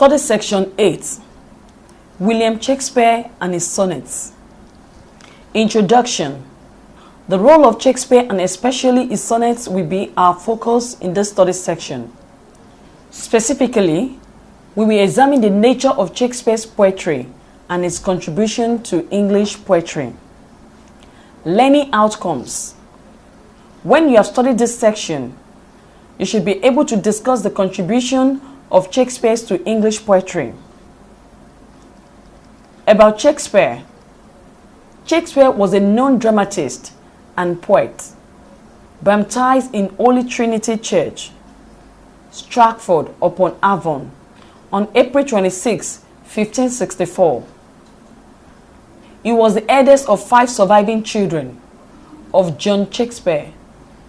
Study Section 8. William Shakespeare and his Sonnets. Introduction. The role of Shakespeare and especially his sonnets will be our focus in this study section. Specifically, we will examine the nature of Shakespeare's poetry and its contribution to English poetry. Learning outcomes. When you have studied this section, you should be able to discuss the contribution of Shakespeare to English poetry. About Shakespeare. Shakespeare was a known dramatist and poet, baptized in Holy Trinity Church, Stratford-upon-Avon, on April 26, 1564. He was the eldest of 5 surviving children of John Shakespeare,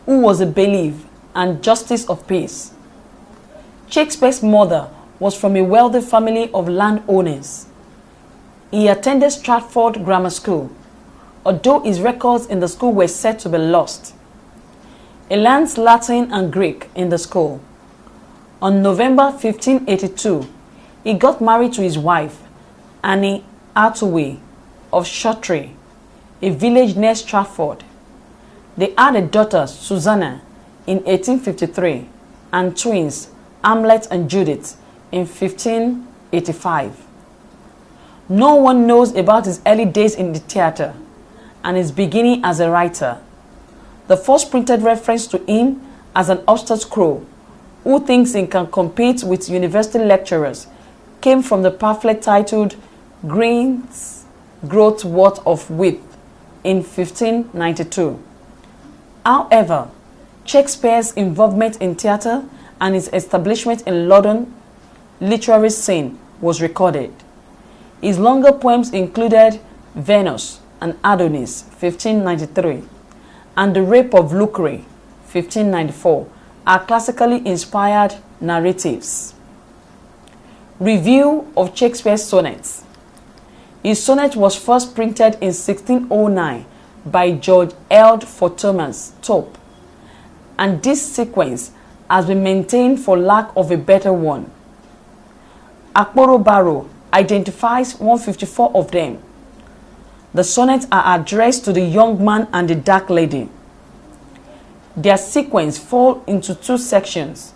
who was a bailiff and justice of peace. Shakespeare's mother was from a wealthy family of landowners. He attended Stratford Grammar School, although his records in the school were said to be lost. He learned Latin and Greek in the school. On November 1582, he got married to his wife, Annie Hathaway of Shottrey, a village near Stratford. They had a daughter, Susanna, in 1853, and twins, Hamlet and Judith, in 1585. No one knows about his early days in the theatre and his beginning as a writer. The first printed reference to him as an upstart crow who thinks he can compete with university lecturers came from the pamphlet titled Green's Growth Worth of Wit in 1592. However, Shakespeare's involvement in theatre and his establishment in London literary scene was recorded. His longer poems included Venus and Adonis, 1593, and The Rape of Lucre, 1594, are classically inspired narratives. Review of Shakespeare's sonnets. His sonnet was first printed in 1609 by George Eld for Thomas Tope, and this sequence has been maintained for lack of a better one. Akporo Barrow identifies 154 of them. The sonnets are addressed to the young man and the dark lady. Their sequence fall into 2 sections,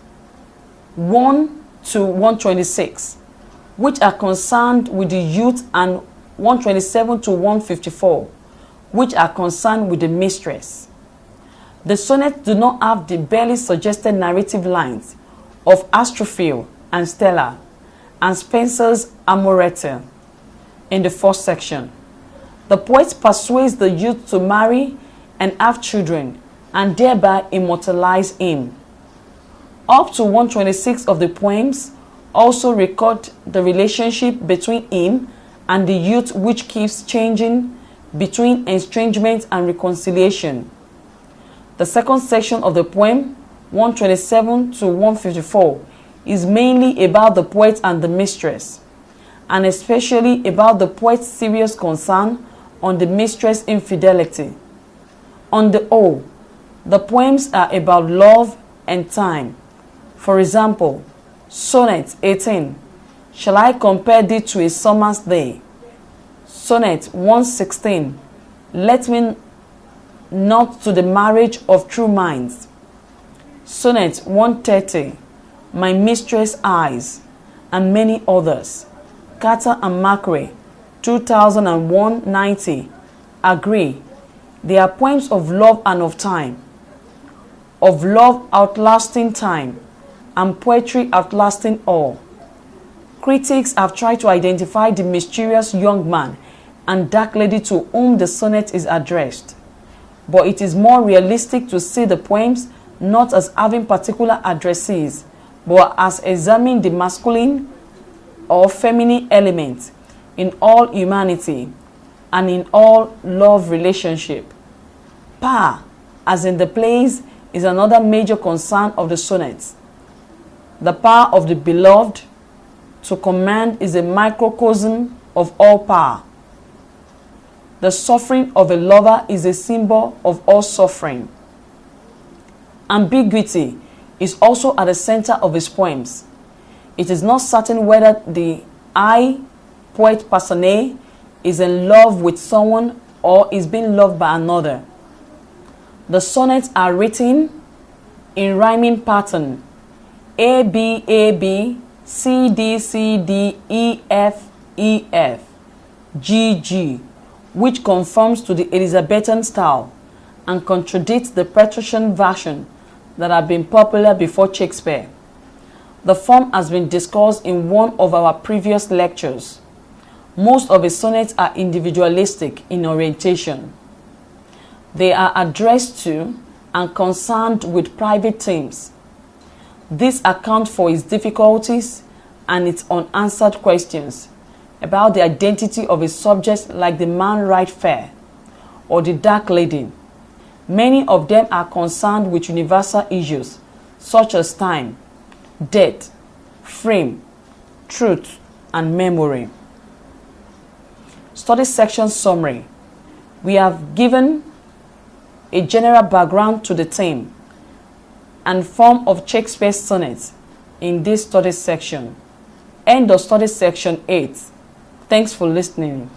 1 to 126, which are concerned with the youth, and 127 to 154, which are concerned with the mistress. The sonnets do not have the barely suggested narrative lines of Astrophil and Stella and Spenser's Amorette in the first section. The poet persuades the youth to marry and have children and thereby immortalize him. Up to 126 of the poems also record the relationship between him and the youth, which keeps changing between estrangement and reconciliation. The second section of the poem, 127 to 154, is mainly about the poet and the mistress, and especially about the poet's serious concern on the mistress' infidelity. On the whole, the poems are about love and time. For example, Sonnet 18, Shall I compare thee to a summer's day? Sonnet 116, Let me not to the marriage of true minds. Sonnet 130, My mistress' eyes, and many others. Carter and Macrae, 2001-90, agree they are poems of love and of time, of love outlasting time, and poetry outlasting all. Critics have tried to identify the mysterious young man and dark lady to whom the sonnet is addressed, but it is more realistic to see the poems not as having particular addressees, but as examining the masculine or feminine element in all humanity and in all love relationship. Power, as in the plays, is another major concern of the sonnets. The power of the beloved to command is a microcosm of all power. The suffering of a lover is a symbol of all suffering. Ambiguity is also at the center of his poems. It is not certain whether the I, poet personae, is in love with someone or is being loved by another. The sonnets are written in rhyming pattern A B A B, C D C D, E F E F, G G, which conforms to the Elizabethan style and contradicts the Petrarchan version that had been popular before Shakespeare. The form has been discussed in one of our previous lectures. Most of his sonnets are individualistic in orientation. They are addressed to and concerned with private themes. This accounts for its difficulties and its unanswered questions about the identity of his subjects, like the man right fair or the dark lady. Many of them are concerned with universal issues such as time, death, frame, truth, and memory. Study section summary. We have given a general background to the theme and form of Shakespeare's sonnets in this study section. End of study section 8. Thanks for listening.